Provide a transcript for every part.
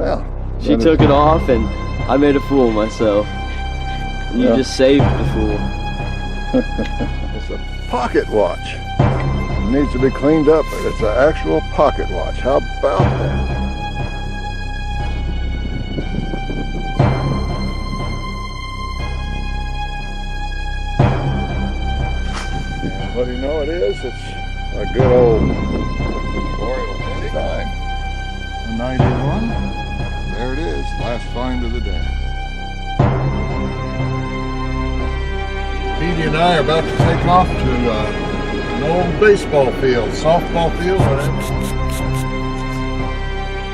Well, she took it off and I made a fool of myself. You just saved the fool. It's a pocket watch. It needs to be cleaned up, but it's an actual pocket watch. How about that? And what do you know it is? It's a good old Memorial Penny dime. A 91. There it is, last find of the day. Petey and I are about to take off to an old baseball field, softball field.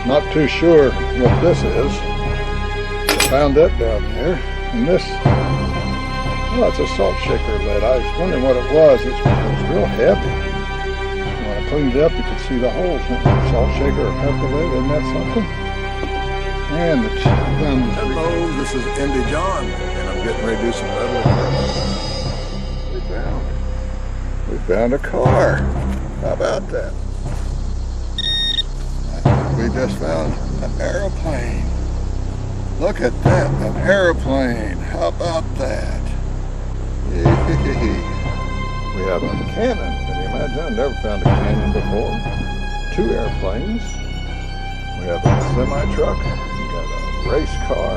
Not too sure what this is. I found that down there. And this, well, it's a salt shaker lid. I was wondering what it was. It was real heavy. When I cleaned it up, you could see the holes in the salt shaker or pepper lid. Isn't that something? And hello, this is Indy John, and I'm getting ready to do some metal. We found a car. How about that? We just found an airplane. Look at that, an airplane. How about that? We have a cannon. Can you imagine? I've never found a cannon before. 2 airplanes. We have a semi-truck. We got a race car.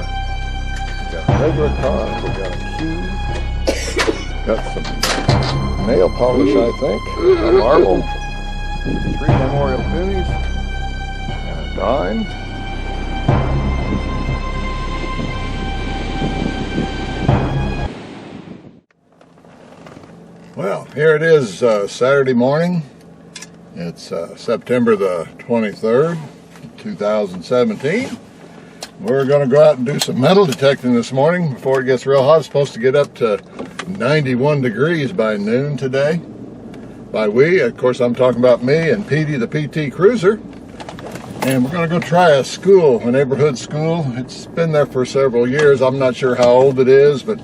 We got a regular car. We got a cube. Got some nail polish, I think. A marble. 3 memorial pennies. And a dime. Well, here it is, Saturday morning. It's September the 23rd, 2017. We're going to go out and do some metal detecting this morning before it gets real hot. It's supposed to get up to 91 degrees by noon today. By we, of course, I'm talking about me and Petey, the PT Cruiser. And we're going to go try a school, a neighborhood school. It's been there for several years. I'm not sure how old it is, but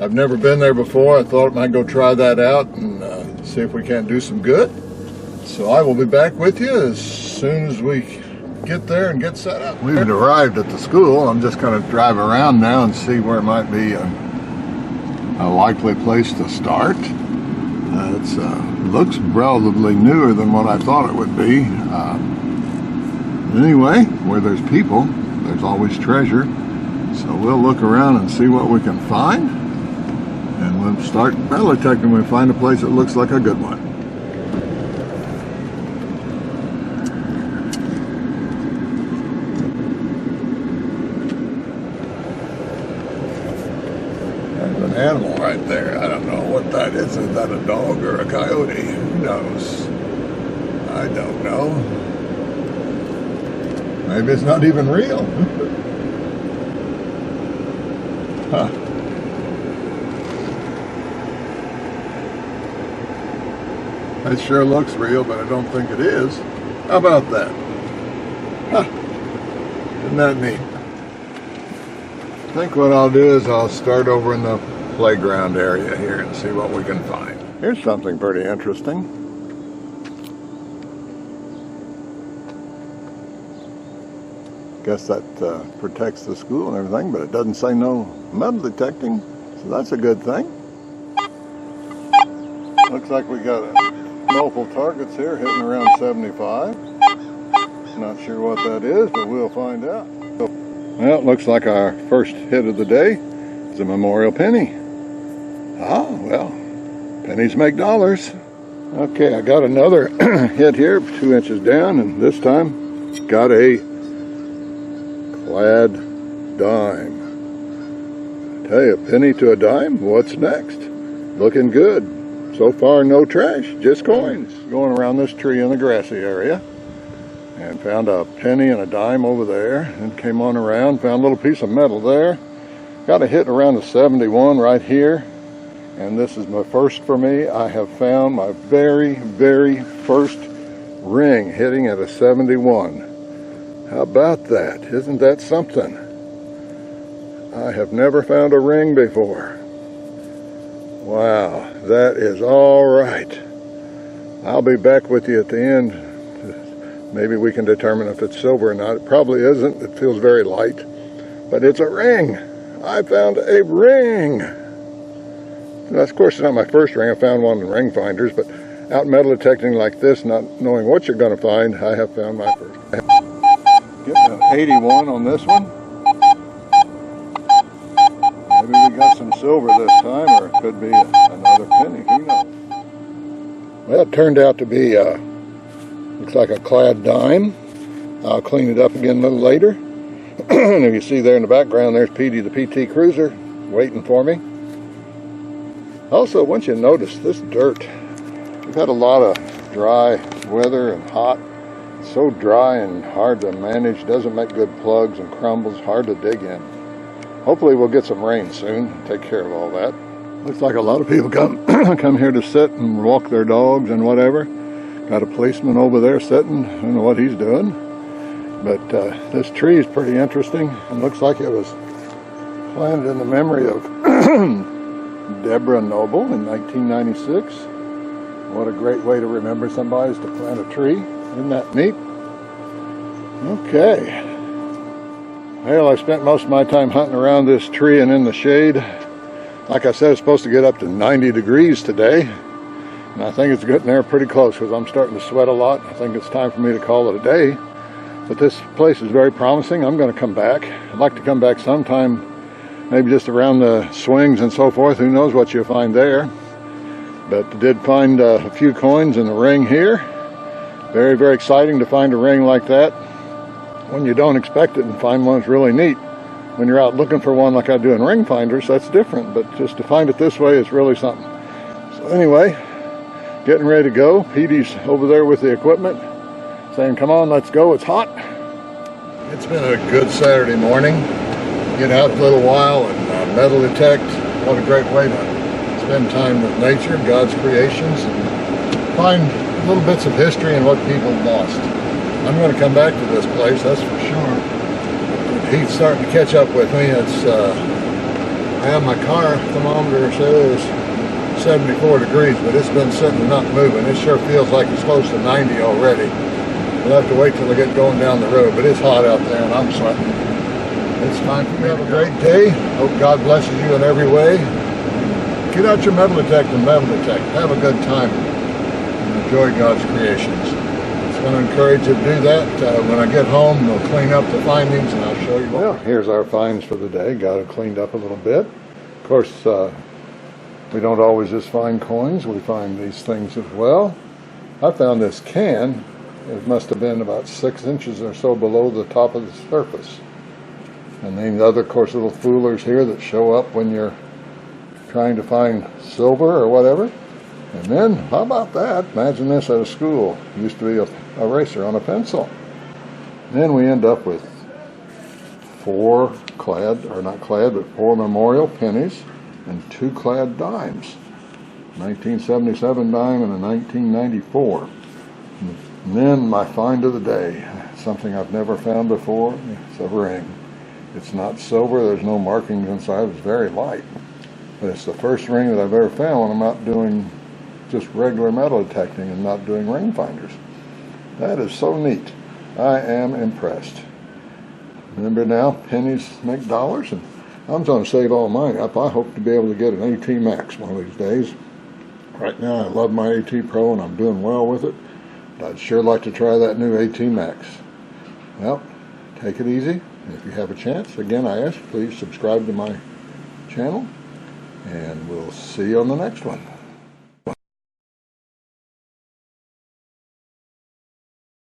I've never been there before. I thought I might go try that out and see if we can't do some good. So I will be back with you as soon as we get there and get set up. We've arrived at the school. I'm just going to drive around now and see where it might be a likely place to start. It looks relatively newer than what I thought it would be. Anyway, where there's people, there's always treasure. So we'll look around and see what we can find. And we'll start metal detecting when we find a place that looks like a good one. There's an animal right there. I don't know what that is. Is that a dog or a coyote? Who knows? I don't know. Maybe it's not even real. Huh. It sure looks real, but I don't think it is. How about that? Huh. Isn't that neat? I think what I'll do is I'll start over in the playground area here and see what we can find. Here's something pretty interesting. Guess that protects the school and everything, but it doesn't say no metal detecting, so that's a good thing. Looks like we got multiple targets here hitting around 75. Not sure what that is, but we'll find out. Well, it looks like our first hit of the day is a memorial penny. Ah, well, pennies make dollars. Okay, I got another hit here, 2 inches down, and this time got a clad dime. I tell you, a penny to a dime, what's next? Looking good. So far, no trash, just coins. Going around this tree in the grassy area and found a penny and a dime over there, and came on around, found a little piece of metal there. Got a hit around the 71 right here, and this is my first for me. I have found my very, very first ring hitting at a 71. How about that? Isn't that something? I have never found a ring before. Wow, that is all right. I'll be back with you at the end to Maybe we can determine if it's silver or not. It probably isn't. It feels very light. But it's a ring. I found a ring. Now, of course, it's not my first ring. I found one in ring finders, but out metal detecting like this, not knowing what you're going to find, I have found my first. Getting an 81 on this one. Maybe we got some silver this time, or it could be another penny. Who knows? Well, it turned out to be, looks like a clad dime. I'll clean it up again a little later. And if you see there in the background, there's Petey the PT Cruiser waiting for me. Also, I want you to notice this dirt. We've had a lot of dry weather and hot. It's so dry and hard to manage. Doesn't make good plugs and crumbles. Hard to dig in. Hopefully we'll get some rain soon and take care of all that. Looks like a lot of people come here to sit and walk their dogs and whatever. Got a policeman over there sitting. I don't know what he's doing. But this tree is pretty interesting. It looks like it was planted in the memory of Deborah Noble in 1996. What a great way to remember somebody, is to plant a tree. Isn't that neat? Okay. Well, I spent most of my time hunting around this tree and in the shade. Like I said, it's supposed to get up to 90 degrees today. And I think it's getting there pretty close because I'm starting to sweat a lot. I think it's time for me to call it a day. But this place is very promising. I'm going to come back. I'd like to come back sometime, maybe just around the swings and so forth. Who knows what you'll find there. But I did find a few coins in the ring here. Very, very exciting to find a ring like that when you don't expect it, and find one that's really neat. When you're out looking for one like I do in ring finders, that's different. But just to find it this way is really something. So anyway, getting ready to go. Petey's over there with the equipment, saying, come on, let's go, it's hot. It's been a good Saturday morning. Get out a little while and metal detect. What a great way to spend time with nature, God's creations, and find little bits of history and what people lost. I'm going to come back to this place, that's for sure. The heat's starting to catch up with me. It's I have my car thermometer says 74 degrees, but it's been sitting and not moving. It sure feels like it's close to 90 already. We'll have to wait till I get going down the road, but it's hot out there and I'm sweating. It's time for me to have a great day. Hope God blesses you in every way. Get out your metal detect and metal detect. Have a good time and enjoy God's creations. I'm going to encourage you to do that. When I get home, we'll clean up the findings and I'll show you. Well, here's our finds for the day. Got it cleaned up a little bit. Of course, we don't always just find coins. We find these things as well. I found this can. It must have been about 6 inches or so below the top of the surface. And then the other, of course, little foolers here that show up when you're trying to find silver or whatever. And then, how about that? Imagine this at a school. It used to be a eraser on a pencil. Then we end up with 4 memorial pennies and 2 clad dimes. 1977 dime and a 1994. And then my find of the day, something I've never found before. It's a ring. It's not silver, there's no markings inside, it's very light. But it's the first ring that I've ever found when I'm not doing just regular metal detecting and not doing ring finders. That is so neat. I am impressed. Remember now, pennies make dollars, and I'm going to save all mine up. I hope to be able to get an AT Max one of these days. Right now I love my AT Pro and I'm doing well with it. I'd sure like to try that new AT Max. Well, take it easy. If you have a chance, again, I ask, please subscribe to my channel, and we'll see you on the next one.